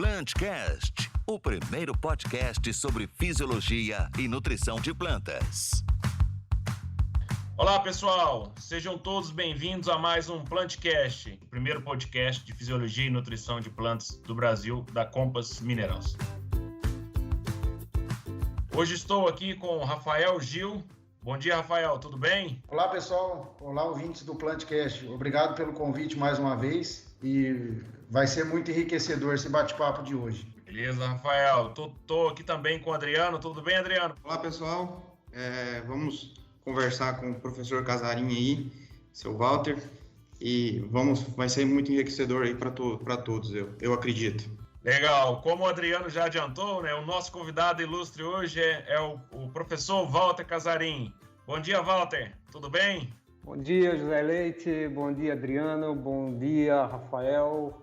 PlantCast, o primeiro podcast sobre fisiologia e nutrição de plantas. Olá pessoal, sejam todos bem-vindos a mais um PlantCast, o primeiro podcast de fisiologia e nutrição de plantas do Brasil, da Compass Minerals. Hoje estou aqui com o Rafael Gil. Bom dia, Rafael, tudo bem? Olá pessoal, olá ouvintes do PlantCast. Obrigado pelo convite mais uma vez e vai ser muito enriquecedor esse bate-papo de hoje. Beleza, Rafael. Tô aqui também com o Adriano. Tudo bem, Adriano? Olá pessoal, vamos conversar com o professor Casarim aí, seu Walter, e vai ser muito enriquecedor aí para todos, eu acredito. Legal, como o Adriano já adiantou, né, o nosso convidado ilustre hoje é o professor Walter Casarim. Bom dia, Walter, tudo bem? Bom dia, José Leite, bom dia, Adriano, bom dia, Rafael.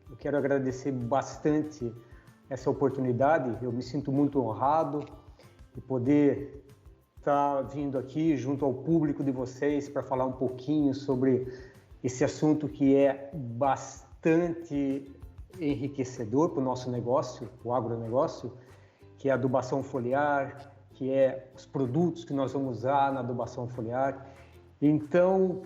Eu quero agradecer bastante essa oportunidade, eu me sinto muito honrado de poder estar vindo aqui junto ao público de vocês para falar um pouquinho sobre esse assunto que é bastante enriquecedor para o nosso negócio, o agronegócio, que é a adubação foliar, que é os produtos que nós vamos usar na adubação foliar. Então,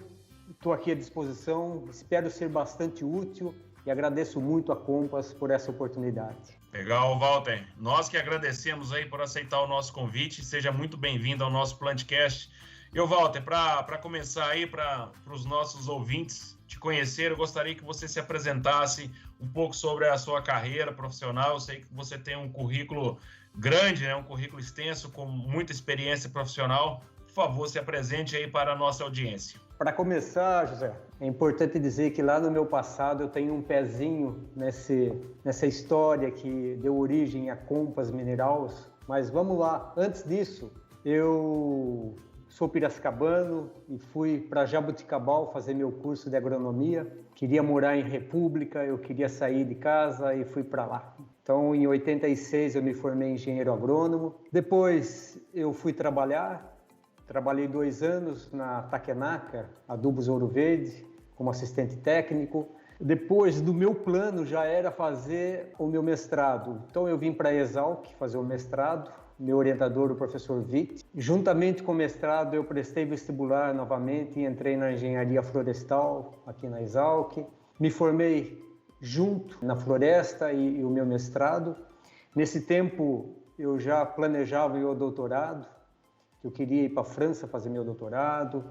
estou aqui à disposição, espero ser bastante útil e agradeço muito a Compass por essa oportunidade. Legal, Walter. Nós que agradecemos aí por aceitar o nosso convite. Seja muito bem-vindo ao nosso PlantCast. E, Walter, para começar aí, para os nossos ouvintes te conhecer, eu gostaria que você se apresentasse um pouco sobre a sua carreira profissional. Eu sei que você tem um currículo grande, né? Um currículo extenso, com muita experiência profissional. Por favor, se apresente aí para a nossa audiência. Para começar, José, é importante dizer que lá no meu passado eu tenho um pezinho nessa história que deu origem a Compass Minerals. Mas vamos lá, antes disso, eu sou piracicabano e fui para Jaboticabal fazer meu curso de agronomia. Queria morar em República, eu queria sair de casa e fui para lá. Então, em 86 eu me formei engenheiro agrônomo. Depois eu fui trabalhei 2 anos na Takenaca, Adubos Ouro Verde, como assistente técnico. Depois do meu plano já era fazer o meu mestrado. Então eu vim para a Exalc fazer o mestrado. Meu orientador, o professor Witt. Juntamente com o mestrado, eu prestei vestibular novamente e entrei na engenharia florestal aqui na Exalc. Me formei junto na floresta e o meu mestrado. Nesse tempo, eu já planejava o meu doutorado, que eu queria ir para a França fazer meu doutorado,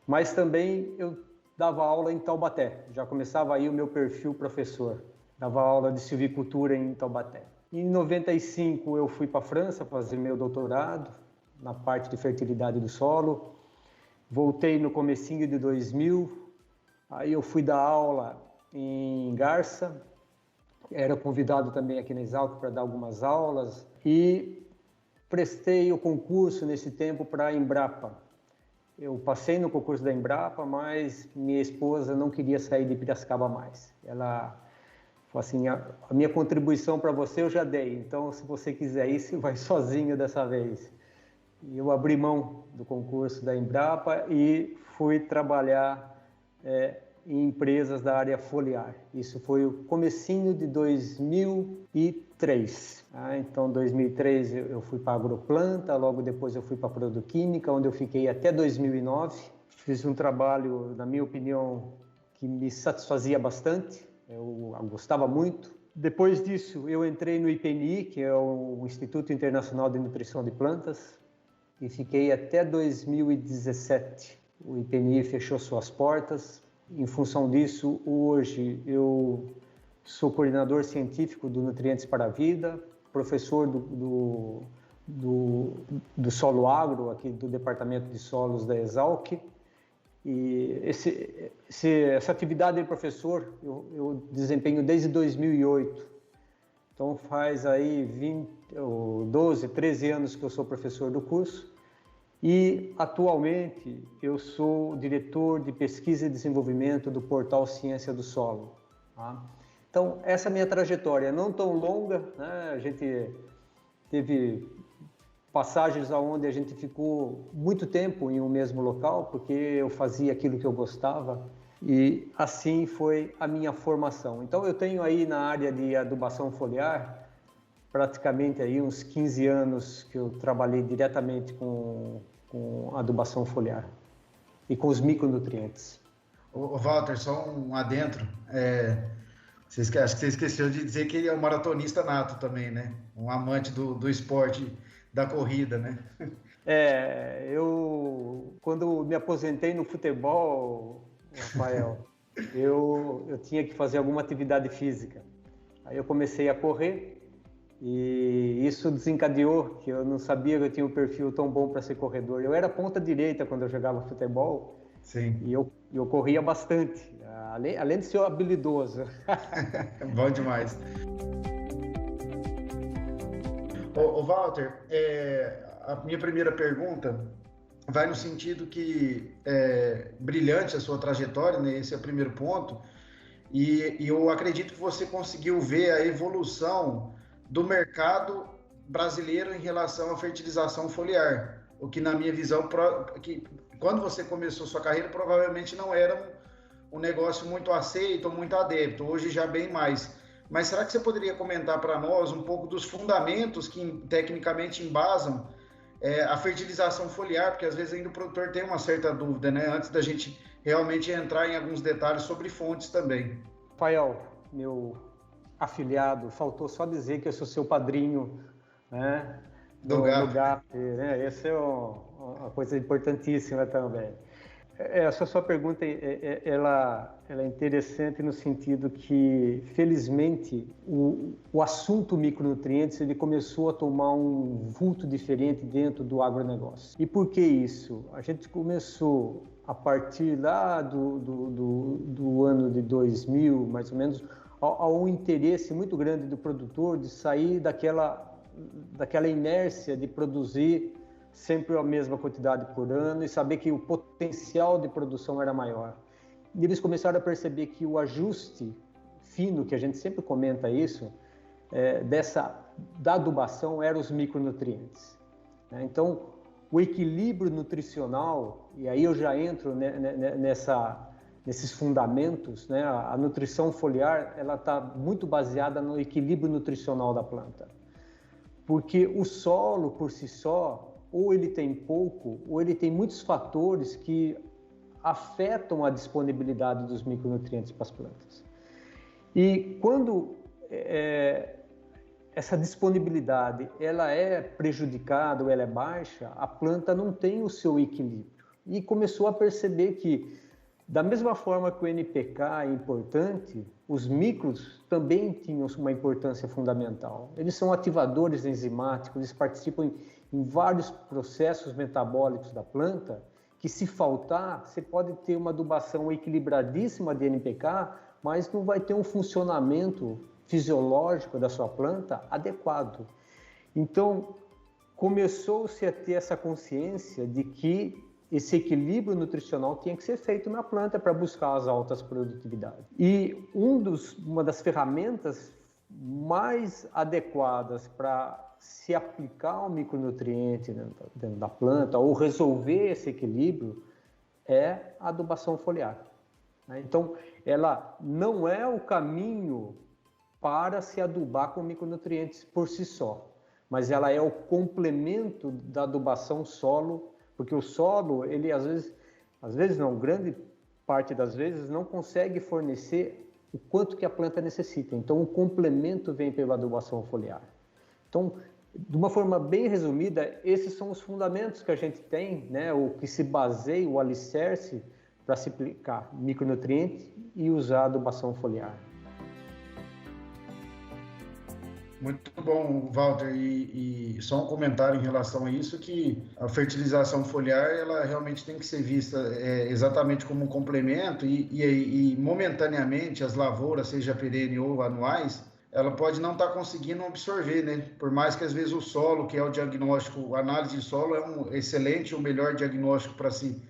mas também eu dava aula em Taubaté. Já começava aí o meu perfil professor. Dava aula de silvicultura em Taubaté. Em 95 eu fui para a França fazer meu doutorado na parte de fertilidade do solo. Voltei no comecinho de 2000, aí eu fui dar aula em Garça. Era convidado também aqui na Exalc para dar algumas aulas e prestei o concurso nesse tempo para a Embrapa. Eu passei no concurso da Embrapa, mas minha esposa não queria sair de Piracicaba mais. Ela falou assim, a minha contribuição para você eu já dei, então se você quiser ir, você vai sozinho dessa vez. E eu abri mão do concurso da Embrapa e fui trabalhar em empresas da área foliar. Isso foi o comecinho de 2003. Então, em 2003 eu fui para a Agroplanta, logo depois eu fui para a Produquímica, onde eu fiquei até 2009. Fiz um trabalho, na minha opinião, que me satisfazia bastante. Eu gostava muito. Depois disso, eu entrei no IPNI, que é o Instituto Internacional de Nutrição de Plantas, e fiquei até 2017. O IPNI fechou suas portas. Em função disso, hoje eu sou coordenador científico do Nutrientes para a Vida, professor do Solo Agro, aqui do Departamento de Solos da Exalc. E essa atividade de professor eu desempenho desde 2008. Então faz aí 12, 13 anos que eu sou professor do curso. E atualmente eu sou diretor de pesquisa e desenvolvimento do portal Ciência do Solo. Tá? Então essa é a minha trajetória, não tão longa, né? A gente teve passagens onde a gente ficou muito tempo em um mesmo local, porque eu fazia aquilo que eu gostava. E assim foi a minha formação. Então eu tenho aí na área de adubação foliar praticamente aí uns 15 anos que eu trabalhei diretamente com adubação foliar e com os micronutrientes. Ô Walter, só um adentro. Acho que você esqueceu de dizer que ele é um maratonista nato também, né? Um amante do esporte da corrida, né? Eu quando me aposentei no futebol, Rafael, eu tinha que fazer alguma atividade física. Aí eu comecei a correr e isso desencadeou que eu não sabia que eu tinha um perfil tão bom para ser corredor. Eu era ponta direita quando eu jogava futebol. Sim. E eu corria bastante, além de ser habilidoso. Bom demais. Ô Walter, a minha primeira pergunta vai no sentido que brilhante a sua trajetória, né? Esse é o primeiro ponto, e eu acredito que você conseguiu ver a evolução do mercado brasileiro em relação à fertilização foliar, o que na minha visão, que quando você começou sua carreira, provavelmente não era um negócio muito aceito, muito adepto, hoje já bem mais. Mas será que você poderia comentar para nós um pouco dos fundamentos que tecnicamente embasam a fertilização foliar, porque às vezes ainda o produtor tem uma certa dúvida, né? Antes da gente realmente entrar em alguns detalhes sobre fontes também. Rafael, meu afiliado, faltou só dizer que eu sou seu padrinho, né? Do GAP, né? Essa é uma coisa importantíssima também. Essa sua pergunta, ela é interessante no sentido que, felizmente, o assunto micronutrientes ele começou a tomar um vulto diferente dentro do agronegócio. E por que isso? A gente começou, a partir lá do ano de 2000, mais ou menos, a um interesse muito grande do produtor de sair daquela inércia de produzir sempre a mesma quantidade por ano e saber que o potencial de produção era maior. E eles começaram a perceber que o ajuste fino, que a gente sempre comenta isso, da adubação eram os micronutrientes. Então, o equilíbrio nutricional, e aí eu já entro nesses fundamentos, né? A nutrição foliar ela está muito baseada no equilíbrio nutricional da planta. Porque o solo, por si só, ou ele tem pouco, ou ele tem muitos fatores que afetam a disponibilidade dos micronutrientes para as plantas. E quando essa disponibilidade ela é prejudicada ou ela é baixa, a planta não tem o seu equilíbrio. E começou a perceber que, da mesma forma que o NPK é importante, os micros também tinham uma importância fundamental. Eles são ativadores enzimáticos, eles participam em vários processos metabólicos da planta, que se faltar, você pode ter uma adubação equilibradíssima de NPK, mas não vai ter um funcionamento fisiológico da sua planta adequado. Então, começou-se a ter essa consciência de que esse equilíbrio nutricional tinha que ser feito na planta para buscar as altas produtividades. E uma das ferramentas mais adequadas para se aplicar um micronutriente dentro da planta ou resolver esse equilíbrio é a adubação foliar. Então, ela não é o caminho para se adubar com micronutrientes por si só, mas ela é o complemento da adubação solo, porque o solo, ele às vezes não, grande parte das vezes não consegue fornecer o quanto que a planta necessita. Então, o complemento vem pela adubação foliar. Então, de uma forma bem resumida, esses são os fundamentos que a gente tem, né, o que se baseia, o alicerce para se aplicar micronutriente e usar a adubação foliar. Muito bom, Walter, e só um comentário em relação a isso, que a fertilização foliar, ela realmente tem que ser vista exatamente como um complemento e momentaneamente as lavouras, seja perene ou anuais, ela pode não estar conseguindo absorver, né? Por mais que às vezes o solo, que é o diagnóstico, a análise de solo é um excelente, o melhor diagnóstico para se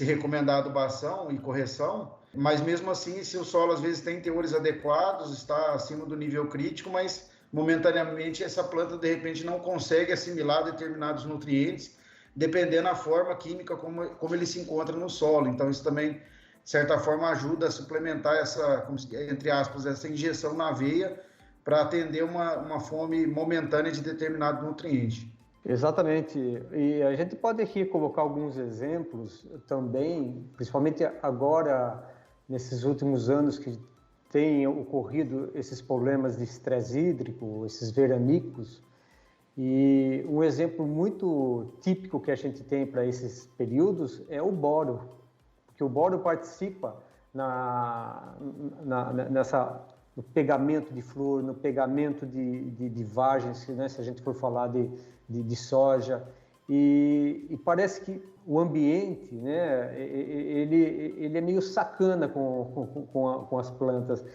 recomendar adubação e correção, mas mesmo assim, se o solo às vezes tem teores adequados, está acima do nível crítico, mas momentaneamente essa planta de repente não consegue assimilar determinados nutrientes, dependendo da forma química como ele se encontra no solo. Então isso também de certa forma, ajuda a suplementar essa, entre aspas, essa injeção na veia para atender uma fome momentânea de determinado nutriente. Exatamente. E a gente pode aqui colocar alguns exemplos também, principalmente agora, nesses últimos anos que têm ocorrido esses problemas de estresse hídrico, esses veranicos. E um exemplo muito típico que a gente tem para esses períodos é o boro, porque o boro participa no pegamento de flor, no pegamento de vagens, né, se a gente for falar de soja. E parece que o ambiente, né, ele é meio sacana com as plantas.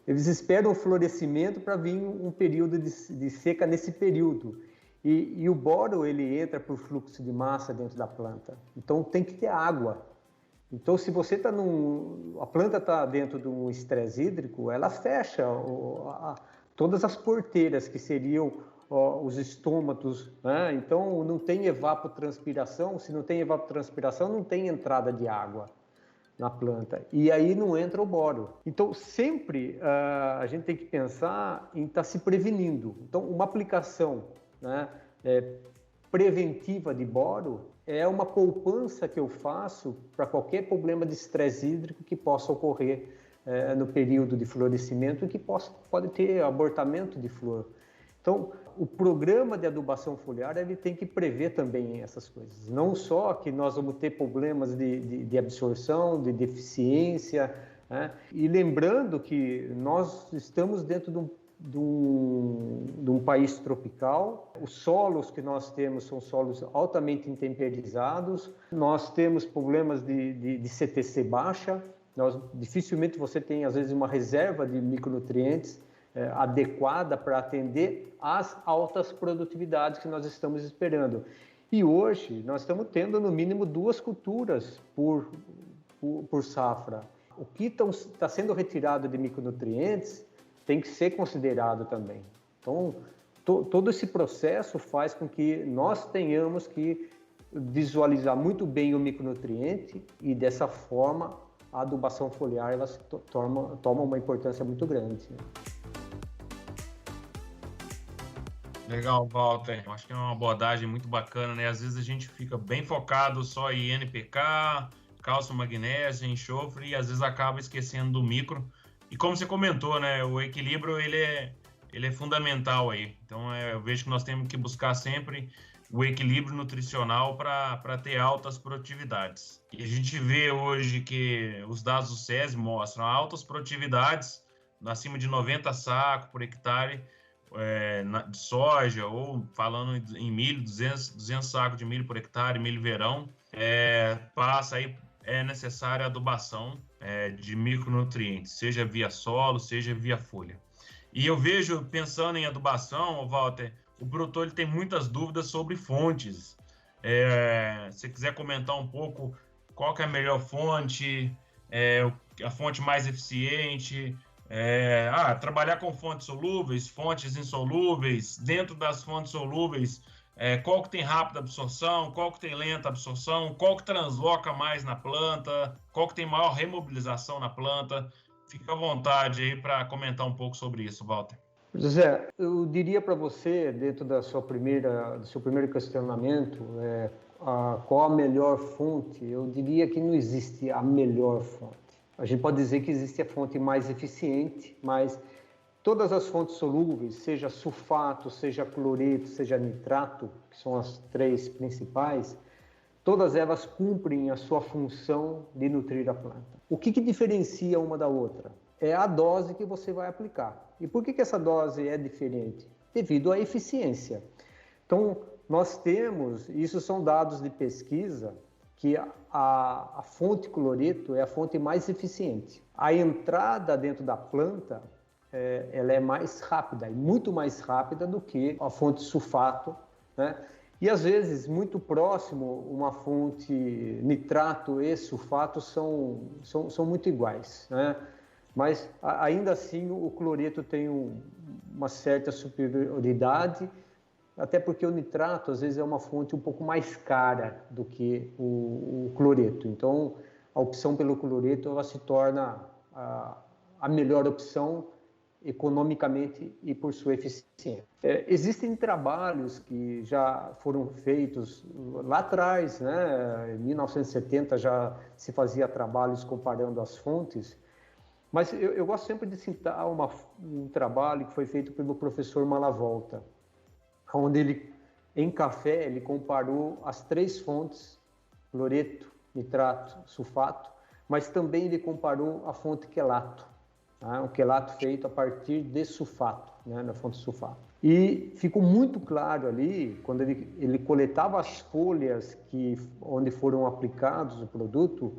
Eles esperam o florescimento para vir um período de seca nesse período. E o boro, ele entra por fluxo de massa dentro da planta. Então, tem que ter água. Então, se você a planta está dentro de um estresse hídrico, ela fecha todas as porteiras, que seriam os estômatos, né? Então, não tem evapotranspiração. Se não tem evapotranspiração, não tem entrada de água na planta. E aí não entra o boro. Então, sempre a gente tem que pensar em estar se prevenindo. Então, uma aplicação, né, preventiva de boro é uma poupança que eu faço para qualquer problema de estresse hídrico que possa ocorrer no período de florescimento e que pode ter abortamento de flor. Então, o programa de adubação foliar ele tem que prever também essas coisas. Não só que nós vamos ter problemas de absorção, de deficiência, né? E lembrando que nós estamos dentro de um país tropical. Os solos que nós temos são solos altamente intemperizados. Nós temos problemas de CTC baixa. Dificilmente você tem, às vezes, uma reserva de micronutrientes adequada para atender às altas produtividades que nós estamos esperando. E hoje nós estamos tendo no mínimo 2 culturas por safra. O que está sendo retirado de micronutrientes tem que ser considerado também. Então, todo esse processo faz com que nós tenhamos que visualizar muito bem o micronutriente e, dessa forma, a adubação foliar ela toma uma importância muito grande. Legal, Walter. Acho que é uma abordagem muito bacana, né? Às vezes a gente fica bem focado só em NPK, cálcio, magnésio, enxofre, e às vezes acaba esquecendo do micro. E como você comentou, né? O equilíbrio, ele é fundamental aí. Então, eu vejo que nós temos que buscar sempre o equilíbrio nutricional para ter altas produtividades. E a gente vê hoje que os dados do SESI mostram altas produtividades, acima de 90 sacos por hectare, de soja, ou falando em milho, 200 sacos de milho por hectare, milho verão, passa aí, é necessária adubação de micronutrientes, seja via solo, seja via folha. E eu vejo, pensando em adubação, Walter, o produtor ele tem muitas dúvidas sobre fontes. Se quiser comentar um pouco qual que é a melhor fonte, a fonte mais eficiente, trabalhar com fontes solúveis, fontes insolúveis, dentro das fontes solúveis, qual que tem rápida absorção, qual que tem lenta absorção, qual que transloca mais na planta, qual que tem maior remobilização na planta. Fica à vontade aí para comentar um pouco sobre isso, Walter. José, eu diria para você, dentro do seu primeiro questionamento, qual a melhor fonte, eu diria que não existe a melhor fonte. A gente pode dizer que existe a fonte mais eficiente, mas todas as fontes solúveis, seja sulfato, seja cloreto, seja nitrato, que são as 3 principais, todas elas cumprem a sua função de nutrir a planta. O que diferencia uma da outra? É a dose que você vai aplicar. E por que essa dose é diferente? Devido à eficiência. Então, nós temos, isso são dados de pesquisa, que a fonte cloreto é a fonte mais eficiente. A entrada dentro da planta, ela é mais rápida, e muito mais rápida do que a fonte sulfato, né? E às vezes, muito próximo, uma fonte nitrato e sulfato são muito iguais, né? Mas ainda assim o cloreto tem uma certa superioridade, até porque o nitrato às vezes é uma fonte um pouco mais cara do que o cloreto. Então a opção pelo cloreto ela se torna a melhor opção economicamente e por sua eficiência. Existem trabalhos que já foram feitos lá atrás, né? Em 1970 já se fazia trabalhos comparando as fontes, mas eu gosto sempre de citar um trabalho que foi feito pelo professor Malavolta, onde ele, em café, ele comparou as 3 fontes, cloreto, nitrato, sulfato, mas também ele comparou a fonte quelato, tá? Um quelato feito a partir de sulfato, né, na fonte sulfato. E ficou muito claro ali, quando ele coletava as folhas onde foram aplicados o produto,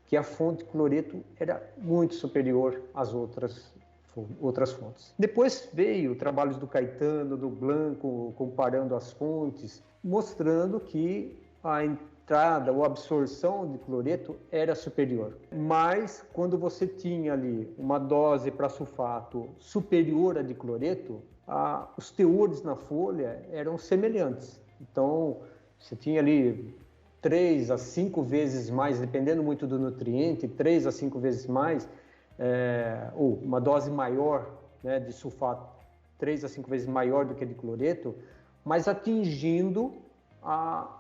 que a fonte cloreto era muito superior às outras fontes. Depois veio trabalhos do Caetano, do Blanco, comparando as fontes, mostrando que a entrada ou absorção de cloreto era superior. Mas quando você tinha ali uma dose para sulfato superior à de cloreto, os teores na folha eram semelhantes. Então, você tinha ali 3 a 5 vezes mais, dependendo muito do nutriente, 3 a 5 vezes mais, ou uma dose maior, né, de sulfato, 3 a 5 vezes maior do que a de cloreto, mas atingindo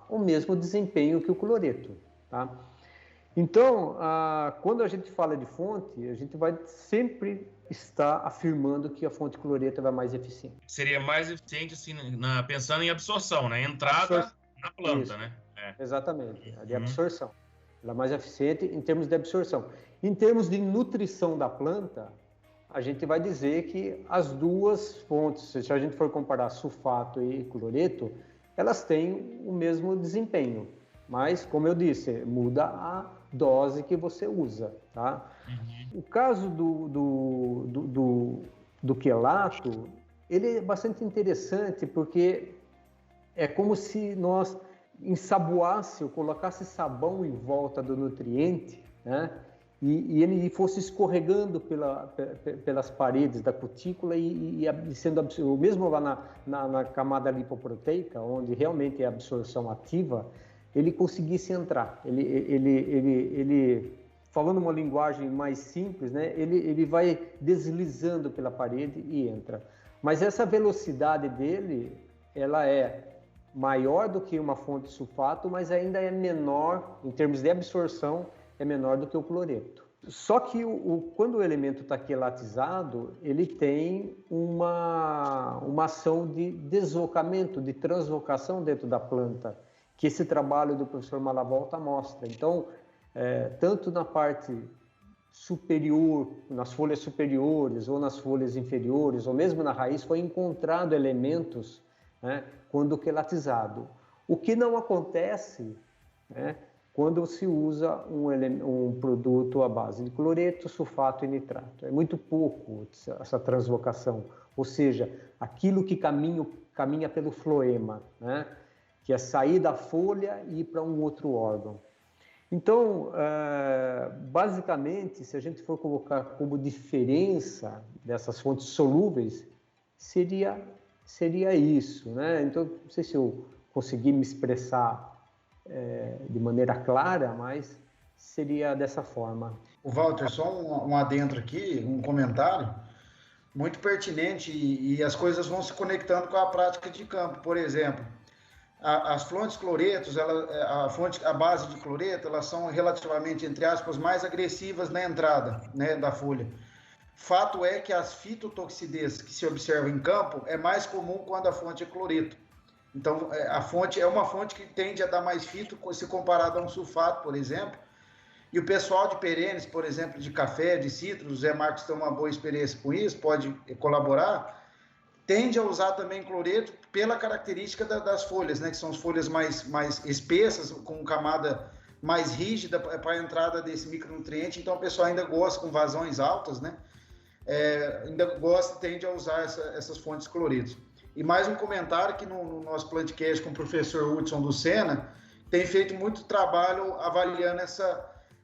o mesmo desempenho que o cloreto, tá? Então, quando a gente fala de fonte, a gente vai sempre estar afirmando que a fonte cloreto é mais eficiente. Seria mais eficiente, assim, pensando em absorção, né? Entrada na planta, isso, né? Exatamente, a de absorção. Ela é mais eficiente em termos de absorção. Em termos de nutrição da planta, a gente vai dizer que as duas fontes, se a gente for comparar sulfato e cloreto, elas têm o mesmo desempenho. Mas, como eu disse, muda a dose que você usa, tá? O caso do quelato, ele é bastante interessante porque é como se nós ensaboasse ou colocasse sabão em volta do nutriente, né? E ele fosse escorregando pelas paredes da cutícula e sendo absorvido, mesmo lá na camada lipoproteica, onde realmente é a absorção ativa, ele conseguisse entrar. Ele falando uma linguagem mais simples, né? Ele vai deslizando pela parede e entra. Mas essa velocidade dele, ela é maior do que uma fonte de sulfato, mas ainda é menor, em termos de absorção, é menor do que o cloreto. Só que quando o elemento está quelatizado, ele tem uma ação de deslocamento, de translocação dentro da planta, que esse trabalho do professor Malavolta mostra. Então, tanto na parte superior, nas folhas superiores ou nas folhas inferiores, ou mesmo na raiz, foi encontrado elementos, né, quando quelatizado. O que não acontece, né, quando se usa um produto à base de cloreto, sulfato e nitrato. É muito pouco essa translocação, ou seja, aquilo que caminha pelo floema, né, que é sair da folha e ir para um outro órgão. Então, basicamente, se a gente for colocar como diferença dessas fontes solúveis, seria isso, né? Então, não sei se eu consegui me expressar de maneira clara, mas seria dessa forma. O Walter, só um adentro aqui, um comentário muito pertinente e as coisas vão se conectando com a prática de campo. Por exemplo, as fontes cloretos, a base de cloreto, elas são relativamente, entre aspas, mais agressivas na entrada, né, da folha. Fato é que as fitotoxidez que se observa em campo é mais comum quando a fonte é cloreto. Então, a fonte é uma fonte que tende a dar mais fito se comparado a um sulfato, por exemplo. E o pessoal de perenes, por exemplo, de café, de citros, o Zé Marcos tem uma boa experiência com isso, pode colaborar, tende a usar também cloreto pela característica das folhas, né? Que são as folhas mais espessas, com camada mais rígida para a entrada desse micronutriente. Então, o pessoal ainda gosta, com vazões altas, né? Tende a usar essas fontes cloretos. E mais um comentário que no nosso podcast com o professor Hudson do Sena tem feito muito trabalho avaliando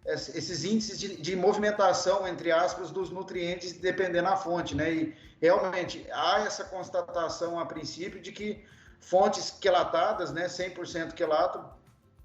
esses índices de movimentação, entre aspas, dos nutrientes dependendo da fonte, né? E realmente há essa constatação a princípio de que fontes quelatadas, né, 100% quelato,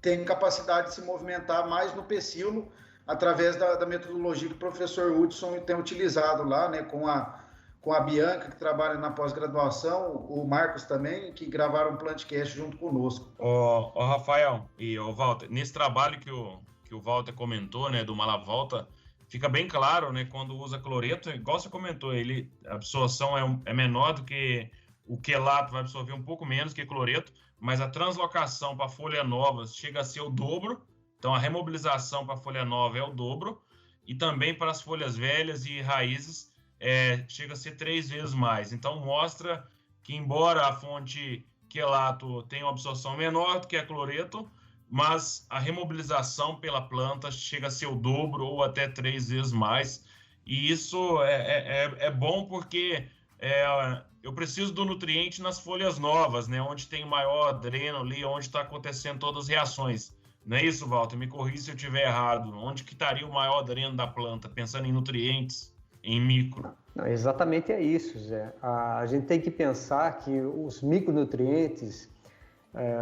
têm capacidade de se movimentar mais no pecíolo através da metodologia que o professor Hudson tem utilizado lá, né, com a Bianca, que trabalha na pós-graduação, o Marcos também, que gravaram um Plantcast junto conosco. Ô Rafael e o Walter, nesse trabalho que o Walter comentou, né, do Malavolta, fica bem claro, né, quando usa cloreto, igual você comentou, a absorção é menor do que o quelato, vai absorver um pouco menos que cloreto, mas a translocação para folha nova chega a ser o dobro, então a remobilização para folha nova é o dobro, e também para as folhas velhas e raízes chega a ser 3 vezes mais. Então mostra que, embora a fonte quelato tenha uma absorção menor do que a cloreto, mas a remobilização pela planta chega a ser o dobro ou até 3 vezes mais. E isso é bom porque eu preciso do nutriente nas folhas novas, né, onde tem maior dreno ali, onde está acontecendo todas as reações. Não é isso, Walter? Me corrija se eu estiver errado. Onde que estaria o maior dreno da planta, pensando em nutrientes, em micro? Não, exatamente é isso, Zé. A gente tem que pensar que os micronutrientes,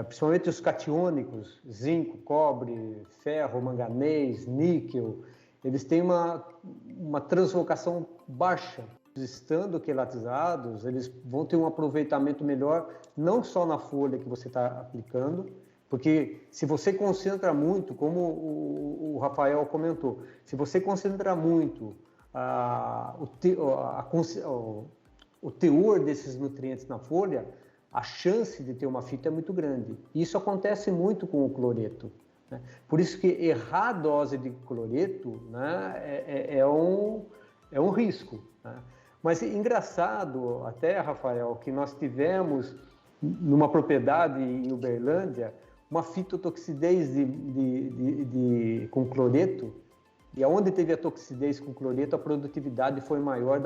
principalmente os catiônicos, zinco, cobre, ferro, manganês, níquel, eles têm uma translocação baixa. Estando quelatizados, eles vão ter um aproveitamento melhor, não só na folha que você está aplicando, porque se você concentra muito, como o Rafael comentou, se você concentra muito o teor desses nutrientes na folha, a chance de ter uma fita é muito grande. E isso acontece muito com o cloreto, né? Por isso que errar a dose de cloreto, né, é um risco, né? Mas é engraçado até, Rafael, que nós tivemos numa propriedade em Uberlândia uma fitotoxidez com cloreto, e aonde teve a toxidez com cloreto, a produtividade foi maior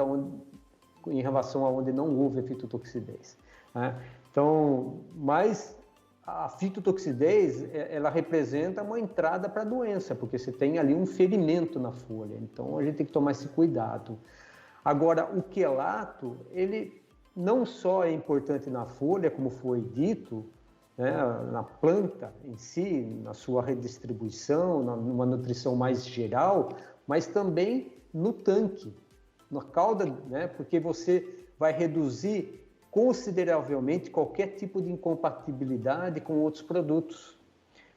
em relação a onde não houve a fitotoxidez, né? Então, mas a fitotoxidez, ela representa uma entrada para a doença, porque você tem ali um ferimento na folha, então a gente tem que tomar esse cuidado. Agora, o quelato, ele não só é importante na folha, como foi dito, né, na planta em si, na sua redistribuição, numa nutrição mais geral, mas também no tanque, na cauda, né, porque você vai reduzir consideravelmente qualquer tipo de incompatibilidade com outros produtos,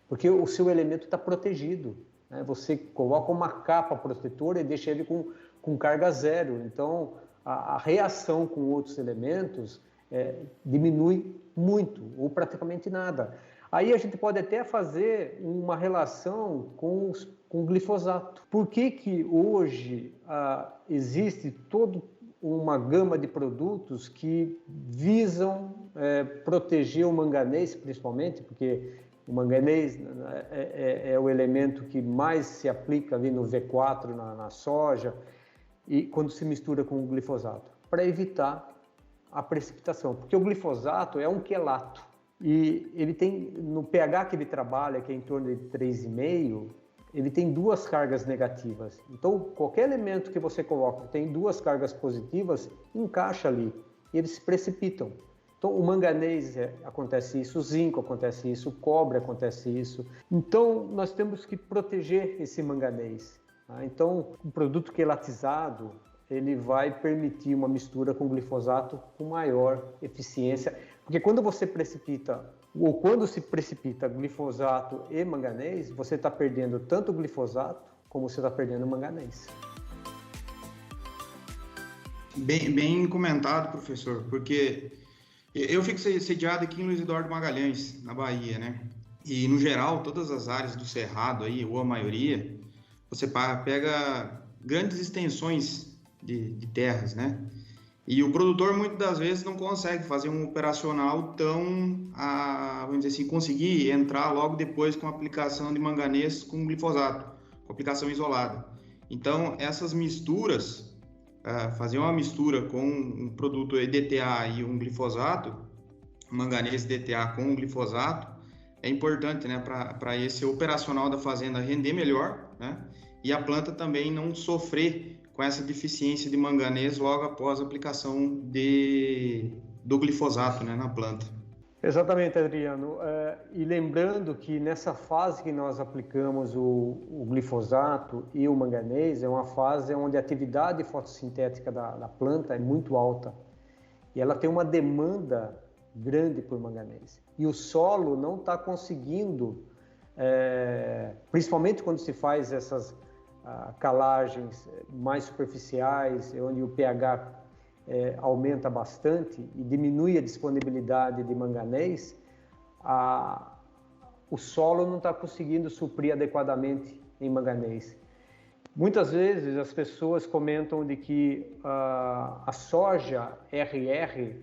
porque o seu elemento está protegido, né? Você coloca uma capa protetora e deixa ele com carga zero, então a reação com outros elementos diminui muito, ou praticamente nada. Aí a gente pode até fazer uma relação com o glifosato. Por que hoje existe toda uma gama de produtos que visam proteger o manganês, principalmente, porque o manganês é o elemento que mais se aplica ali no V4, na soja, e quando se mistura com o glifosato, para evitar a precipitação, porque o glifosato é um quelato e ele tem, no pH que ele trabalha, que é em torno de 3,5, ele tem 2 cargas negativas. Então, qualquer elemento que você coloca tem 2 cargas positivas, encaixa ali e eles se precipitam. Então, o manganês acontece isso, o zinco acontece isso, o cobre acontece isso. Então, nós temos que proteger esse manganês. Tá? Então, o produto quelatizado, ele vai permitir uma mistura com glifosato com maior eficiência, porque quando você precipita, ou quando se precipita glifosato e manganês, você está perdendo tanto o glifosato como você está perdendo o manganês. Bem comentado, professor, porque eu fico sediado aqui em Luiz Eduardo Magalhães, na Bahia, né? E, no geral, todas as áreas do Cerrado aí, ou a maioria, você pega grandes extensões de terras, né? E o produtor, muitas das vezes, não consegue fazer um operacional tão, vamos dizer assim, conseguir entrar logo depois com a aplicação de manganês com glifosato, com aplicação isolada. Então, essas misturas, fazer uma mistura com um produto EDTA e um glifosato, manganês DTA com glifosato, é importante, né, para esse operacional da fazenda render melhor, né, e a planta também não sofrer com essa deficiência de manganês logo após a aplicação do glifosato, né, na planta. Exatamente, Adriano. E lembrando que nessa fase que nós aplicamos o glifosato e o manganês, é uma fase onde a atividade fotossintética da planta é muito alta e ela tem uma demanda grande por manganês. E o solo não está conseguindo, principalmente quando se faz essas calagens mais superficiais, onde o pH aumenta bastante e diminui a disponibilidade de manganês, o solo não está conseguindo suprir adequadamente em manganês. Muitas vezes as pessoas comentam de que a soja RR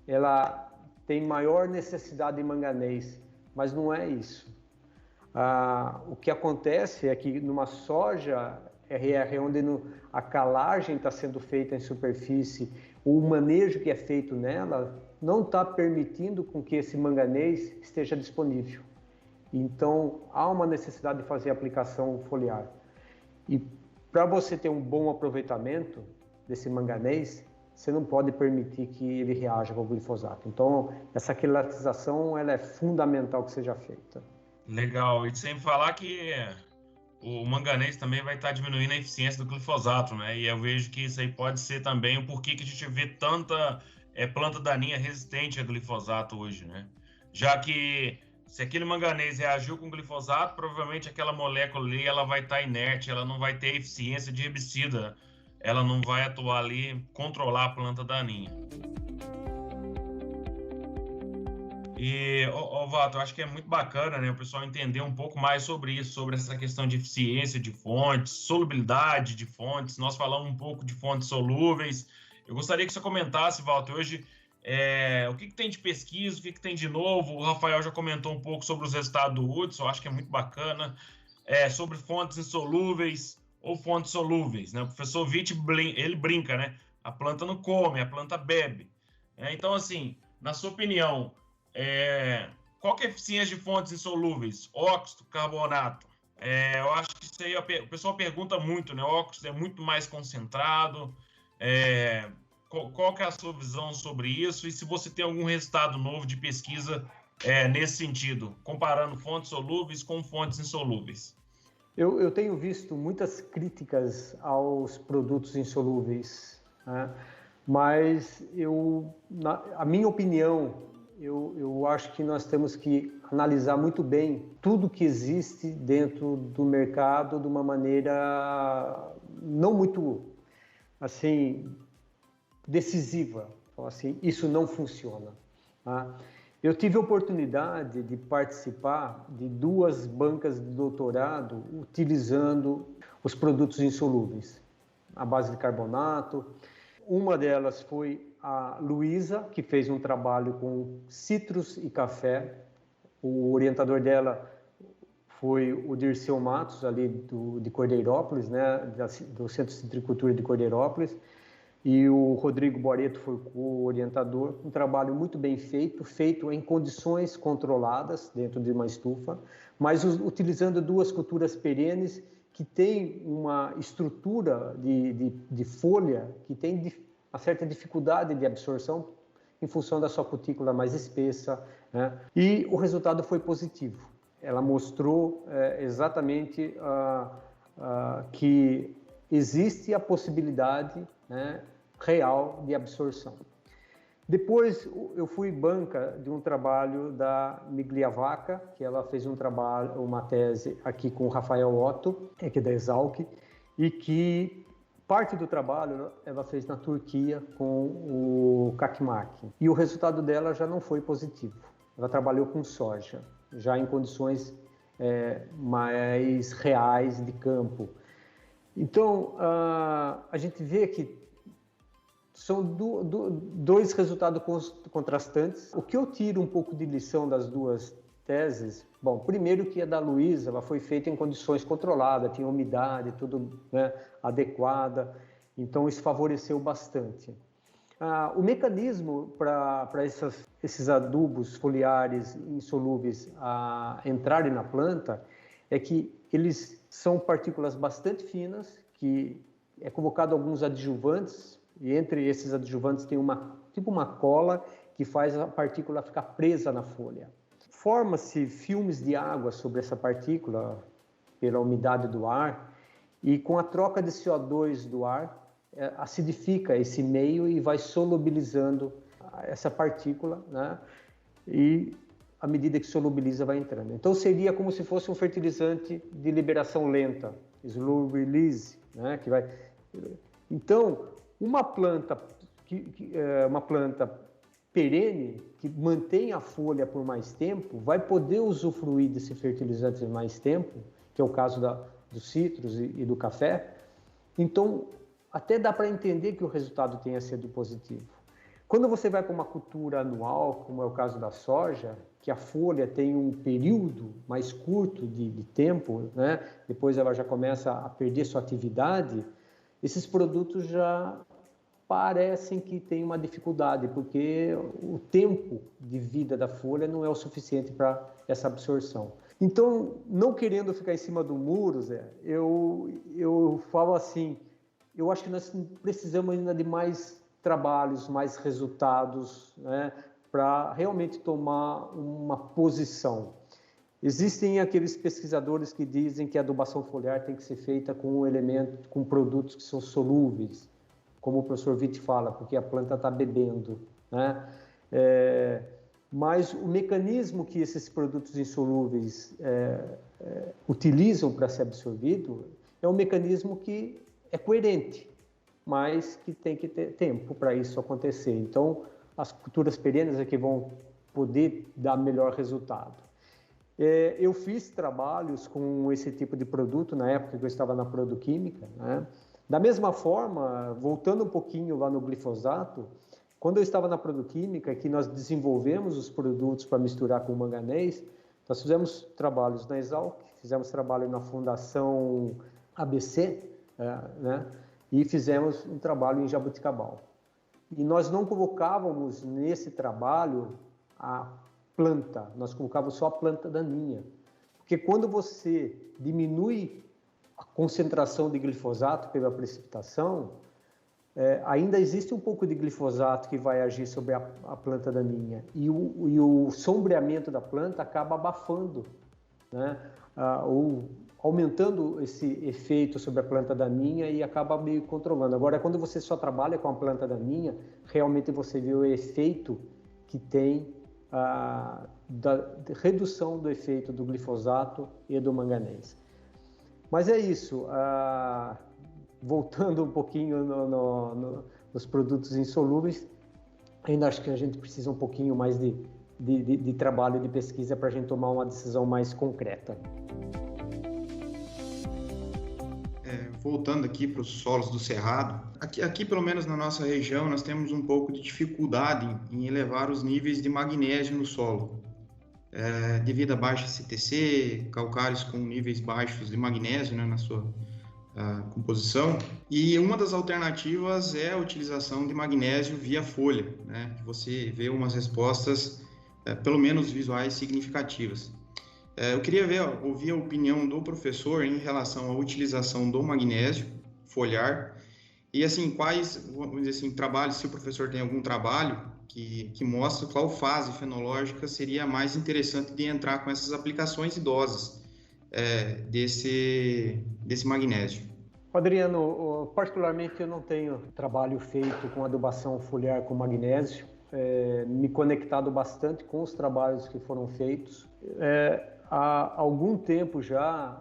ela tem maior necessidade de manganês, mas não é isso. O que acontece é que numa soja RR, onde a calagem está sendo feita em superfície, o manejo que é feito nela não está permitindo com que esse manganês esteja disponível. Então, há uma necessidade de fazer aplicação foliar. E para você ter um bom aproveitamento desse manganês, você não pode permitir que ele reaja com o glifosato. Então, essa quelatização ela é fundamental que seja feita. Legal. E sem falar que o manganês também vai estar diminuindo a eficiência do glifosato, né? E eu vejo que isso aí pode ser também o porquê que a gente vê tanta planta daninha resistente a glifosato hoje, né? Já que se aquele manganês reagiu com glifosato, provavelmente aquela molécula ali ela vai estar inerte, ela não vai ter eficiência de herbicida, ela não vai atuar ali, controlar a planta daninha. E, Walter, eu acho que é muito bacana, né, o pessoal entender um pouco mais sobre isso, sobre essa questão de eficiência de fontes, solubilidade de fontes. Nós falamos um pouco de fontes solúveis. Eu gostaria que você comentasse, Walter, hoje, o que tem de pesquisa, o que tem de novo. O Rafael já comentou um pouco sobre os resultados do Hudson, eu acho que é muito bacana. Sobre fontes insolúveis ou fontes solúveis, né? O professor Witt, ele brinca, né? A planta não come, a planta bebe. Então, assim, na sua opinião, qual que é a eficiência de fontes insolúveis? Óxido, carbonato. Eu acho que isso aí o pessoal pergunta muito, né? O óxido é muito mais concentrado. Qual que é a sua visão sobre isso? E se você tem algum resultado novo de pesquisa nesse sentido, comparando fontes solúveis com fontes insolúveis? Eu tenho visto muitas críticas aos produtos insolúveis, né? Mas a minha opinião, eu acho que nós temos que analisar muito bem tudo que existe dentro do mercado de uma maneira não muito, assim, decisiva. Então, assim, isso não funciona. Tá? Eu tive a oportunidade de participar de 2 bancas de doutorado utilizando os produtos insolúveis, à base de carbonato. Uma delas foi a Luísa, que fez um trabalho com citros e café. O orientador dela foi o Dirceu Matos, ali de Cordeirópolis, né, do Centro de Citricultura de Cordeirópolis, e o Rodrigo Boreto foi o orientador. Um trabalho muito bem feito em condições controladas dentro de uma estufa, mas utilizando 2 culturas perenes que têm uma estrutura de folha que tem uma certa dificuldade de absorção em função da sua cutícula mais espessa, né? E o resultado foi positivo. Ela mostrou exatamente que existe a possibilidade, né, real de absorção. Depois eu fui banca de um trabalho da Migliavacca, que ela fez uma tese aqui com o Rafael Otto, que é da Exalc, e que parte do trabalho ela fez na Turquia com o Kakmak. E o resultado dela já não foi positivo. Ela trabalhou com soja, já em condições mais reais de campo. Então, a gente vê que são 2 resultados contrastantes. O que eu tiro um pouco de lição das 2 teses, bom, primeiro que a da Luísa, ela foi feita em condições controladas, tinha umidade, tudo, né, adequada, então isso favoreceu bastante. O mecanismo para esses adubos foliares insolúveis entrarem na planta é que eles são partículas bastante finas, que é convocado alguns adjuvantes, e entre esses adjuvantes tem uma cola que faz a partícula ficar presa na folha. Forma-se filmes de água sobre essa partícula pela umidade do ar e com a troca de CO2 do ar, acidifica esse meio e vai solubilizando essa partícula, né? E à medida que solubiliza vai entrando. Então seria como se fosse um fertilizante de liberação lenta, slow release, né? Então, uma planta perene que mantém a folha por mais tempo vai poder usufruir desse fertilizante mais tempo, que é o caso dos citros e do café. Então, até dá para entender que o resultado tenha sido positivo. Quando você vai para uma cultura anual, como é o caso da soja, que a folha tem um período mais curto de tempo, né? Depois ela já começa a perder sua atividade, esses produtos já parecem que tem uma dificuldade, porque o tempo de vida da folha não é o suficiente para essa absorção. Então, não querendo ficar em cima do muro, Zé, eu falo assim, eu acho que nós precisamos ainda de mais trabalhos, mais resultados, né, para realmente tomar uma posição. Existem aqueles pesquisadores que dizem que a adubação foliar tem que ser feita com produtos que são solúveis, como o professor Witt fala, porque a planta está bebendo, né? Mas o mecanismo que esses produtos insolúveis utilizam para ser absorvido é um mecanismo que é coerente, mas que tem que ter tempo para isso acontecer. Então, as culturas perenes é que vão poder dar melhor resultado. Eu fiz trabalhos com esse tipo de produto na época que eu estava na Produquímica, né? Da mesma forma, voltando um pouquinho lá no glifosato, quando eu estava na Produquímica, que nós desenvolvemos os produtos para misturar com o manganês, nós fizemos trabalhos na Exalc, fizemos trabalho na Fundação ABC, né? E fizemos um trabalho em Jaboticabal. E nós não colocávamos nesse trabalho a planta, nós colocávamos só a planta daninha. Porque quando você diminui a concentração de glifosato pela precipitação, ainda existe um pouco de glifosato que vai agir sobre a planta daninha. E o sombreamento da planta acaba abafando, né? Ou aumentando esse efeito sobre a planta daninha e acaba meio controlando. Agora, quando você só trabalha com a planta daninha, realmente você vê o efeito que tem da redução do efeito do glifosato e do manganês. Mas é isso, voltando um pouquinho nos produtos insolúveis, ainda acho que a gente precisa um pouquinho mais de trabalho de pesquisa para a gente tomar uma decisão mais concreta. Voltando aqui para os solos do Cerrado, aqui pelo menos na nossa região nós temos um pouco de dificuldade em elevar os níveis de magnésio no solo, devido a baixa CTC, calcários com níveis baixos de magnésio, né, na sua composição, e uma das alternativas é a utilização de magnésio via folha, né, que você vê umas respostas, pelo menos visuais, significativas. Eu queria ouvir a opinião do professor em relação à utilização do magnésio foliar e, assim, quais, vamos dizer assim, trabalhos, se o professor tem algum trabalho que mostra qual fase fenológica seria mais interessante de entrar com essas aplicações idosas desse magnésio. Adriano, particularmente eu não tenho trabalho feito com adubação foliar com magnésio, me conectado bastante com os trabalhos que foram feitos. Há algum tempo já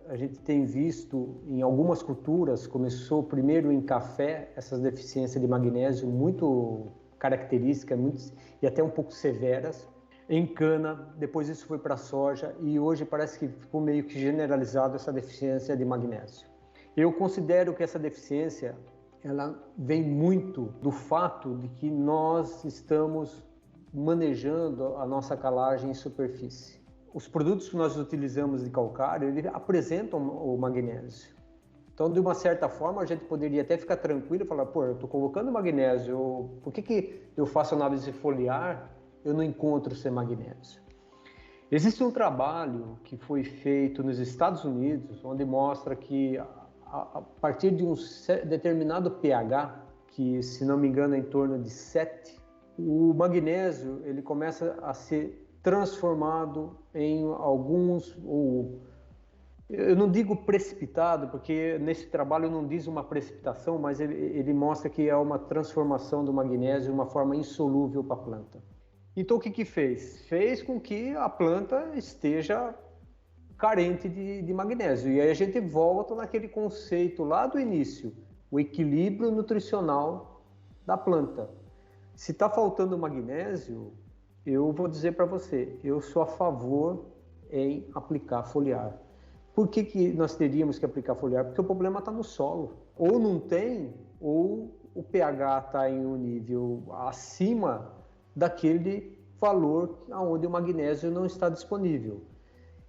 a gente tem visto em algumas culturas, começou primeiro em café, essas deficiências de magnésio muito características e até um pouco severas, em cana, depois isso foi para a soja e hoje parece que ficou meio que generalizado essa deficiência de magnésio. Eu considero que essa deficiência ela vem muito do fato de que nós estamos manejando a nossa calagem em superfície. Os produtos que nós utilizamos de calcário, eles apresentam o magnésio. Então, de uma certa forma, a gente poderia até ficar tranquilo e falar, pô, eu estou colocando magnésio, por que eu faço análise foliar, eu não encontro esse magnésio? Existe um trabalho que foi feito nos Estados Unidos, onde mostra que a partir de um determinado pH, que se não me engano é em torno de 7, o magnésio ele começa a ser transformado em alguns, eu não digo precipitado, porque nesse trabalho não diz uma precipitação, mas ele mostra que é uma transformação do magnésio de uma forma insolúvel para a planta. Então o que fez? Fez com que a planta esteja carente de magnésio. E aí a gente volta naquele conceito lá do início, o equilíbrio nutricional da planta. Se está faltando magnésio, eu vou dizer para você, eu sou a favor em aplicar foliar. Por que nós teríamos que aplicar foliar? Porque o problema está no solo. Ou não tem, ou o pH está em um nível acima daquele valor onde o magnésio não está disponível.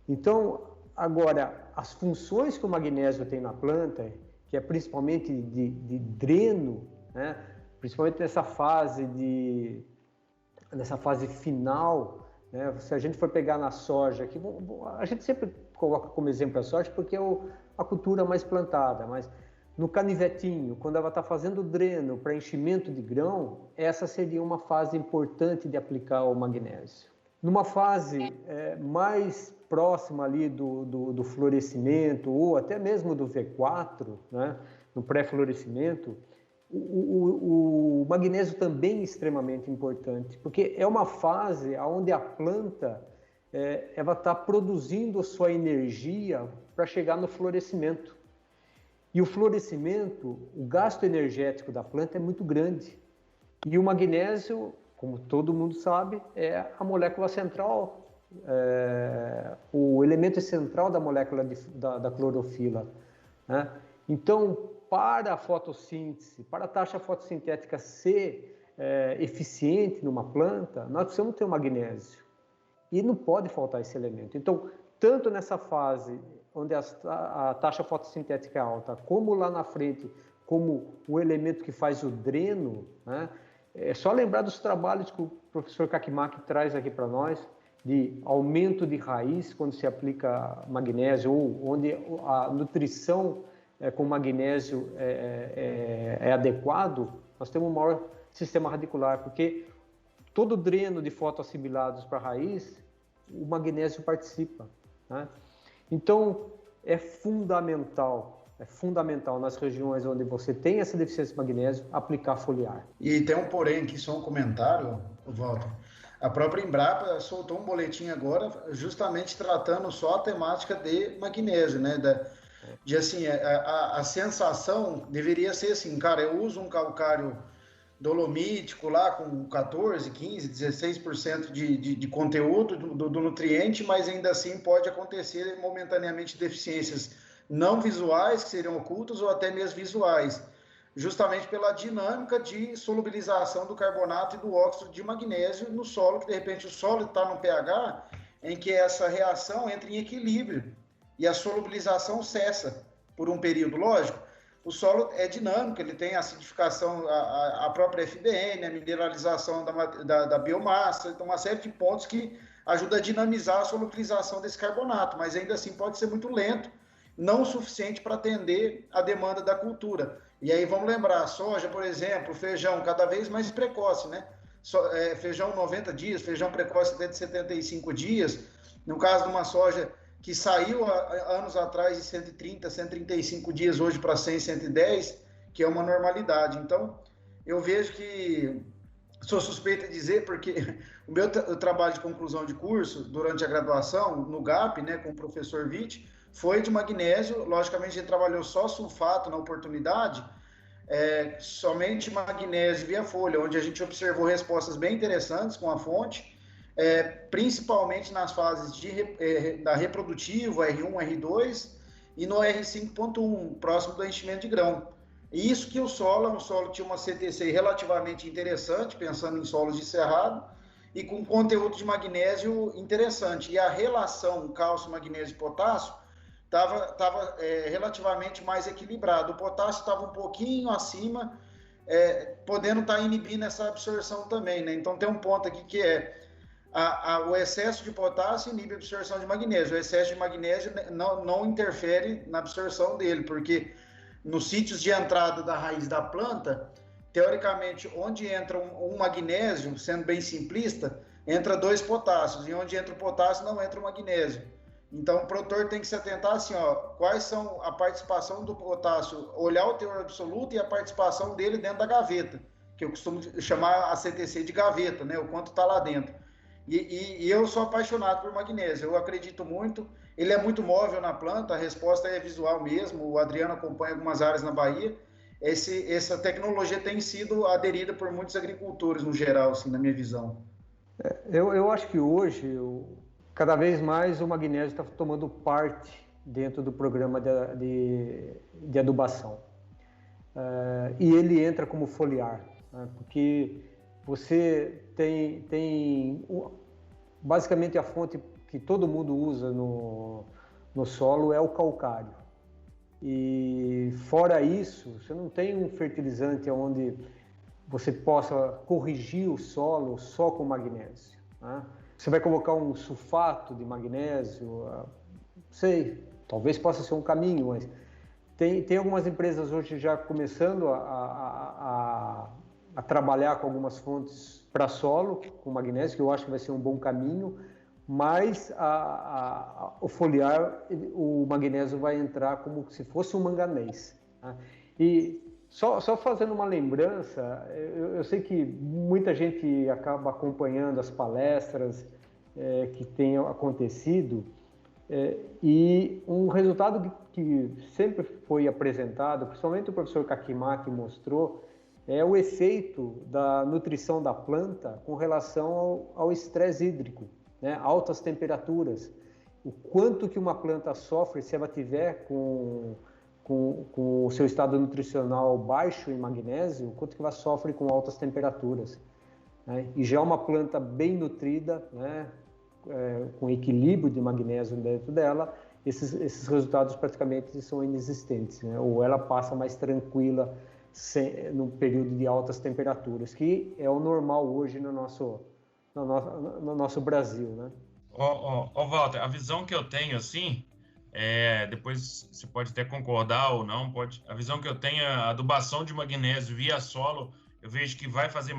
Então, agora, as funções que o magnésio tem na planta, que é principalmente de dreno, né? Principalmente nessa fase final, né? Se a gente for pegar na soja, que a gente sempre coloca como exemplo a soja porque é a cultura mais plantada, mas no canivetinho, quando ela está fazendo dreno para enchimento de grão, essa seria uma fase importante de aplicar o magnésio. Numa fase mais próxima ali do florescimento ou até mesmo do V4, né? No pré-florescimento, o magnésio também é extremamente importante, porque é uma fase onde a planta ela está produzindo a sua energia para chegar no florescimento. E o florescimento, o gasto energético da planta é muito grande. E o magnésio, como todo mundo sabe, é a molécula central, o elemento central da molécula da clorofila, né? Então, para a fotossíntese, para a taxa fotossintética ser eficiente numa planta, nós precisamos ter o magnésio. E não pode faltar esse elemento. Então, tanto nessa fase onde a taxa fotossintética é alta, como lá na frente, como o elemento que faz o dreno, né? É só lembrar dos trabalhos que o professor Kakimaki traz aqui para nós, de aumento de raiz quando se aplica magnésio, ou onde a nutrição com magnésio é adequado, nós temos um maior sistema radicular, porque todo dreno de fotoassimilados para a raiz, o magnésio participa, né? Então, é fundamental nas regiões onde você tem essa deficiência de magnésio, aplicar foliar. E tem um porém aqui, só um comentário, Walter. A própria Embrapa soltou um boletim agora, justamente tratando só a temática de magnésio, né? De assim, a sensação deveria ser assim, cara, eu uso um calcário dolomítico lá com 14, 15, 16% de conteúdo do nutriente, mas ainda assim pode acontecer momentaneamente deficiências não visuais, que seriam ocultas, ou até mesmo visuais, justamente pela dinâmica de solubilização do carbonato e do óxido de magnésio no solo, que de repente o solo está no pH em que essa reação entra em equilíbrio e a solubilização cessa por um período. Lógico, o solo é dinâmico, ele tem acidificação, a própria FBN, a mineralização da biomassa, então uma série de pontos que ajuda a dinamizar a solubilização desse carbonato, mas ainda assim pode ser muito lento, não o suficiente para atender a demanda da cultura. E aí vamos lembrar, soja, por exemplo, feijão cada vez mais precoce, né? Feijão 90 dias, feijão precoce até de 75 dias, no caso de uma soja que saiu há anos atrás de 130, 135 dias, hoje para 100, 110, que é uma normalidade. Então, eu vejo que, sou suspeito de dizer, porque o meu trabalho de conclusão de curso, durante a graduação, no GAP, né, com o professor Witt, foi de magnésio. Logicamente, a gente trabalhou só sulfato na oportunidade, somente magnésio via folha, onde a gente observou respostas bem interessantes com a fonte, principalmente nas fases da reprodutivo, R1, R2, e no R5.1, próximo do enchimento de grão. E isso que o solo tinha uma CTC relativamente interessante, pensando em solos de cerrado, e com conteúdo de magnésio interessante. E a relação cálcio, magnésio e potássio estava relativamente mais equilibrado. O potássio estava um pouquinho acima, podendo estar inibindo essa absorção também, né? Então tem um ponto aqui que o excesso de potássio inibe a absorção de magnésio. O excesso de magnésio não interfere na absorção dele, porque nos sítios de entrada da raiz da planta, teoricamente, onde entra um magnésio, sendo bem simplista, entra 2 potássios, e onde entra o potássio não entra o magnésio. Então, o produtor tem que se atentar assim, ó, quais são a participação do potássio, olhar o teor absoluto e a participação dele dentro da gaveta, que eu costumo chamar a CTC de gaveta, né, o quanto está lá dentro. E eu sou apaixonado por magnésio, eu acredito muito, ele é muito móvel na planta, a resposta é visual mesmo, o Adriano acompanha algumas áreas na Bahia, essa tecnologia tem sido aderida por muitos agricultores no geral, assim, na minha visão. Eu acho que hoje, cada vez mais o magnésio está tomando parte dentro do programa de adubação. E ele entra como foliar, né? Porque você tem basicamente a fonte que todo mundo usa no solo é o calcário. E fora isso, você não tem um fertilizante onde você possa corrigir o solo só com magnésio, né? Você vai colocar um sulfato de magnésio, sei, talvez possa ser um caminho, mas tem algumas empresas hoje já começando a trabalhar com algumas fontes para solo com magnésio, que eu acho que vai ser um bom caminho, mas o foliar, o magnésio vai entrar como se fosse um manganês, né? E só fazendo uma lembrança, eu sei que muita gente acaba acompanhando as palestras que têm acontecido, e um resultado que sempre foi apresentado, principalmente o professor Kakimaki mostrou, é o efeito da nutrição da planta com relação ao estresse hídrico, né? Altas temperaturas. O quanto que uma planta sofre se ela tiver com o seu estado nutricional baixo em magnésio, o quanto que ela sofre com altas temperaturas, né? E já uma planta bem nutrida, né? Com equilíbrio de magnésio dentro dela, esses resultados praticamente são inexistentes, né? Ou ela passa mais tranquila no período de altas temperaturas, que é o normal hoje no nosso Brasil, né? Walter, a visão que eu tenho, assim, depois você pode até concordar ou não, a visão que eu tenho, a adubação de magnésio via solo, eu vejo que vai fazer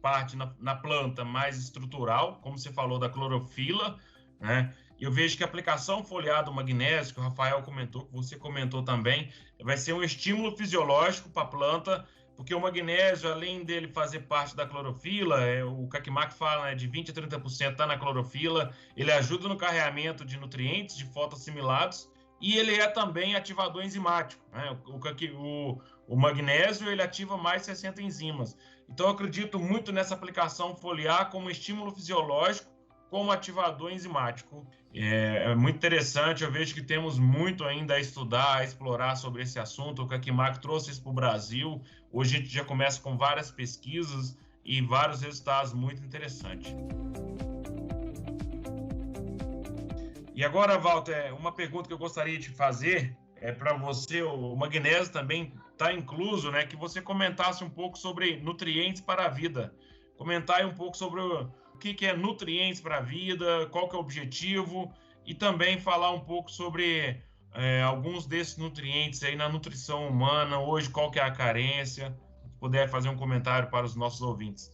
parte na planta mais estrutural, como você falou da clorofila, né? E eu vejo que a aplicação foliar do magnésio, que o Rafael comentou, que você comentou também, vai ser um estímulo fisiológico para a planta, porque o magnésio, além dele fazer parte da clorofila, o Kakimaki fala, né, de 20% a 30% está na clorofila, ele ajuda no carreamento de nutrientes, de fotoassimilados, e ele é também ativador enzimático, né? O magnésio, ele ativa mais 60 enzimas. Então, eu acredito muito nessa aplicação foliar como estímulo fisiológico, como ativador enzimático. É muito interessante, eu vejo que temos muito ainda a estudar, a explorar sobre esse assunto. O Kakimaki trouxe isso para o Brasil. Hoje a gente já começa com várias pesquisas e vários resultados muito interessantes. E agora, Walter, uma pergunta que eu gostaria de fazer para você, o magnésio também está incluso, né? Que você comentasse um pouco sobre nutrientes para a vida. Comentar aí um pouco sobre o que é nutrientes para a vida, qual que é o objetivo, e também falar um pouco sobre alguns desses nutrientes aí na nutrição humana, hoje qual que é a carência. Se puder fazer um comentário para os nossos ouvintes.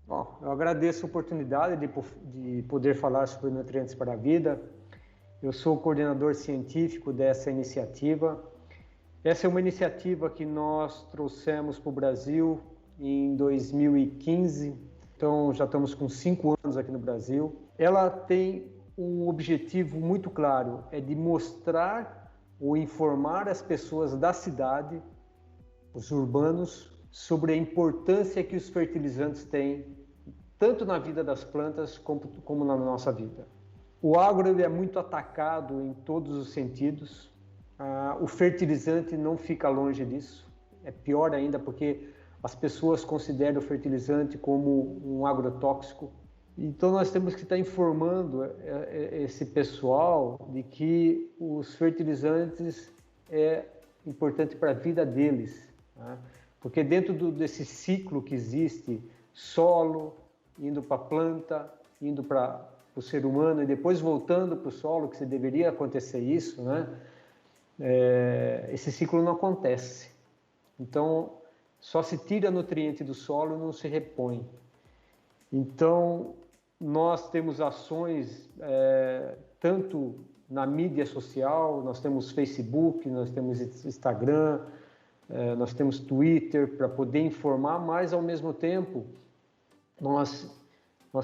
Bom, eu agradeço a oportunidade de poder falar sobre nutrientes para a vida. Eu sou o coordenador científico dessa iniciativa. Essa é uma iniciativa que nós trouxemos para o Brasil em 2015, então já estamos com 5 anos aqui no Brasil. Ela tem um objetivo muito claro, é de mostrar ou informar as pessoas da cidade, os urbanos, sobre a importância que os fertilizantes têm, tanto na vida das plantas como na nossa vida. O agro ele é muito atacado em todos os sentidos. O fertilizante não fica longe disso. É pior ainda porque as pessoas consideram o fertilizante como um agrotóxico. Então nós temos que estar informando esse pessoal de que os fertilizantes é importante para a vida deles, né? Porque dentro desse ciclo que existe, solo, indo para a planta, indo para o ser humano e depois voltando para o solo, que se deveria acontecer isso, né? Esse ciclo não acontece. Então, só se tira nutriente do solo e não se repõe. Então, nós temos ações tanto na mídia social, nós temos Facebook, nós temos Instagram, nós temos Twitter para poder informar, mas ao mesmo tempo nós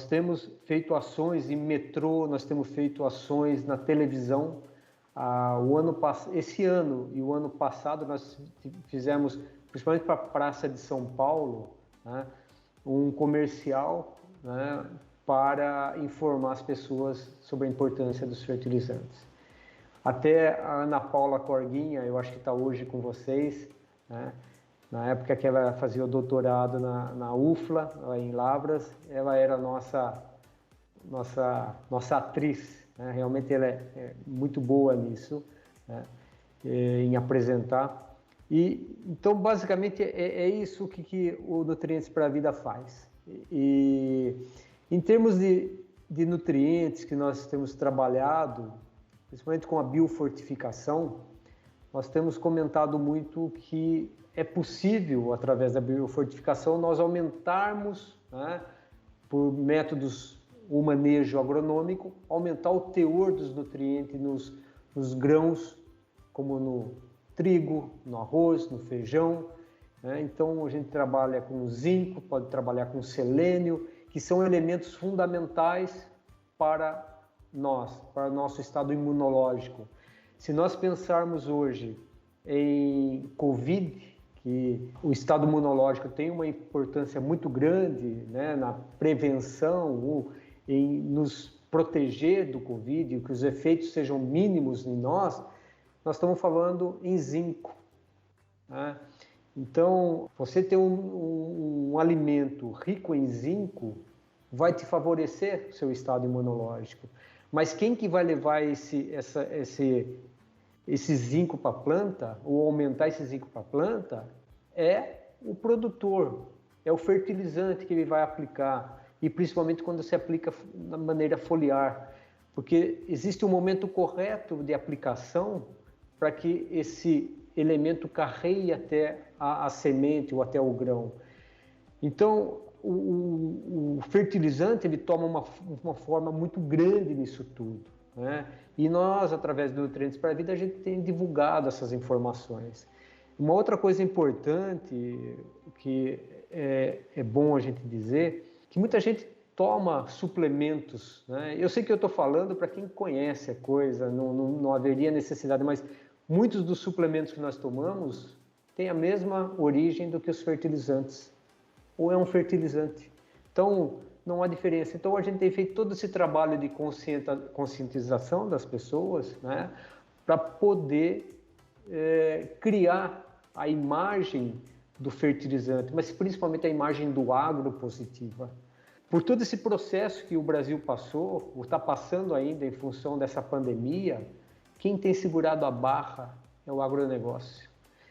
temos feito ações em metrô, nós temos feito ações na televisão. Esse ano e o ano passado nós fizemos, principalmente para a Praça de São Paulo, né, um comercial, né, para informar as pessoas sobre a importância dos fertilizantes. Até a Ana Paula Corguinha, eu acho que está hoje com vocês, né? Na época que ela fazia o doutorado na UFLA, lá em Lavras, ela era nossa atriz, né? Realmente ela é muito boa nisso, né? Em apresentar. Então, basicamente, é isso que o Nutrientes para a Vida faz. E em termos de nutrientes que nós temos trabalhado, principalmente com a biofortificação, nós temos comentado muito que é possível, através da biofortificação, nós aumentarmos, né, por métodos, o manejo agronômico, aumentar o teor dos nutrientes nos grãos, como no trigo, no arroz, no feijão, né? Então, a gente trabalha com zinco, pode trabalhar com selênio, que são elementos fundamentais para o nosso estado imunológico. Se nós pensarmos hoje em Covid, que o estado imunológico tem uma importância muito grande, né, na prevenção, em nos proteger do Covid, que os efeitos sejam mínimos em nós estamos falando em zinco, né? Então, você ter um alimento rico em zinco vai te favorecer o seu estado imunológico. Mas quem que vai levar esse zinco para a planta, ou aumentar esse zinco para a planta, é o produtor, é o fertilizante que ele vai aplicar, e principalmente quando se aplica da maneira foliar, porque existe um momento correto de aplicação para que esse elemento carreie até a semente ou até o grão. Então, o fertilizante ele toma uma forma muito grande nisso tudo, né? E nós, através do Nutrientes para a Vida, a gente tem divulgado essas informações. Uma outra coisa importante que é bom a gente dizer, que muita gente toma suplementos, né? Eu sei que eu estou falando para quem conhece a coisa, não haveria necessidade, mas muitos dos suplementos que nós tomamos têm a mesma origem do que os fertilizantes, ou é um fertilizante. Então, não há diferença. Então, a gente tem feito todo esse trabalho de conscientização das pessoas, né, para poder criar a imagem do fertilizante, mas principalmente a imagem do agro positiva. Por todo esse processo que o Brasil passou, ou está passando ainda em função dessa pandemia, quem tem segurado a barra é o agronegócio,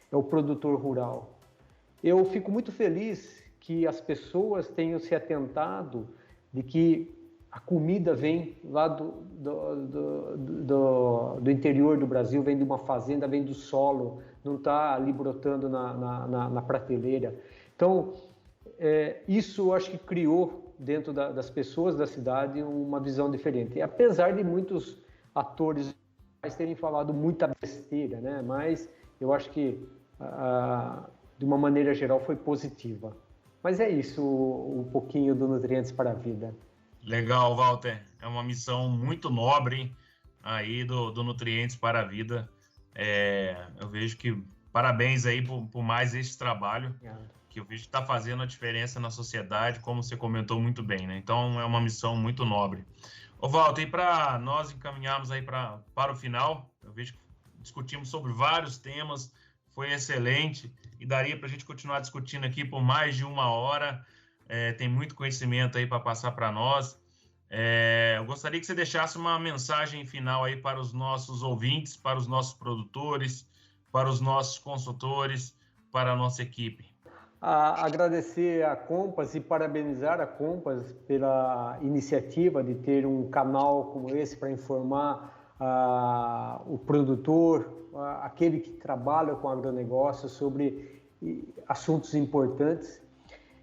é o produtor rural. Eu fico muito feliz que as pessoas tenham se atentado de que a comida vem lá do interior do Brasil, vem de uma fazenda, vem do solo, não está ali brotando na prateleira. Então, isso eu acho que criou dentro das pessoas da cidade uma visão diferente. E apesar de muitos atores terem falado muita besteira, né? Mas eu acho que, de uma maneira geral, foi positiva. Mas é isso, um pouquinho do Nutrientes para a Vida. Legal, Walter. É uma missão muito nobre aí do Nutrientes para a Vida. Eu vejo que parabéns aí por mais esse trabalho, que eu vejo que está fazendo a diferença na sociedade, como você comentou muito bem, né? Então, é uma missão muito nobre. Ô, Walter, e para nós encaminharmos aí para o final, eu vejo que discutimos sobre vários temas, foi excelente, e daria para a gente continuar discutindo aqui por mais de 1 hora. Tem muito conhecimento aí para passar para nós. Eu gostaria que você deixasse uma mensagem final aí para os nossos ouvintes, para os nossos produtores, para os nossos consultores, para a nossa equipe. Agradecer a Compass e parabenizar a Compass pela iniciativa de ter um canal como esse para informar o produtor, aquele que trabalha com agronegócio, sobre assuntos importantes.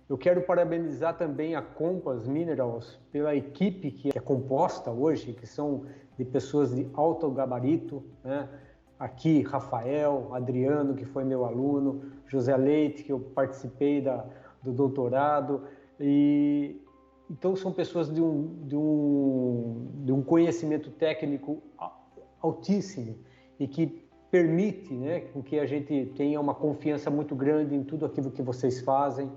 Eu quero parabenizar também a Compass Minerals pela equipe que é composta hoje, que são de pessoas de alto gabarito, né? Aqui, Rafael, Adriano, que foi meu aluno, José Leite, que eu participei do doutorado, então são pessoas de um conhecimento técnico altíssimo e que permite, né, com que a gente tenha uma confiança muito grande em tudo aquilo que vocês fazem,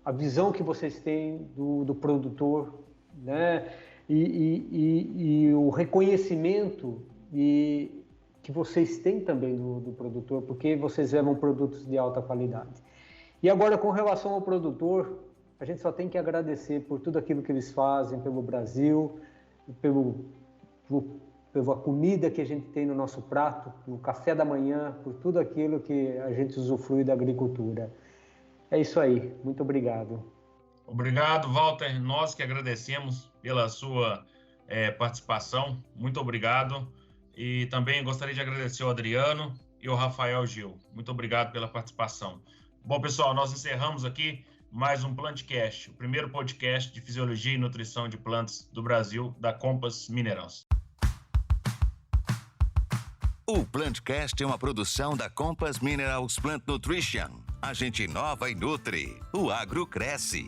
a visão que vocês têm do produtor, né, e o reconhecimento que vocês têm também do produtor, porque vocês levam produtos de alta qualidade. E agora, com relação ao produtor, a gente só tem que agradecer por tudo aquilo que eles fazem pelo Brasil, pela comida que a gente tem no nosso prato, pelo café da manhã, por tudo aquilo que a gente usufrui da agricultura. É isso aí. Muito obrigado. Obrigado, Walter. Nós que agradecemos pela sua participação. Muito obrigado. E também gostaria de agradecer ao Adriano e ao Rafael Gil. Muito obrigado pela participação. Bom, pessoal, nós encerramos aqui mais um PlantCast, o primeiro podcast de fisiologia e nutrição de plantas do Brasil, da Compass Minerals. O PlantCast é uma produção da Compass Minerals Plant Nutrition. A gente inova e nutre. O agro cresce.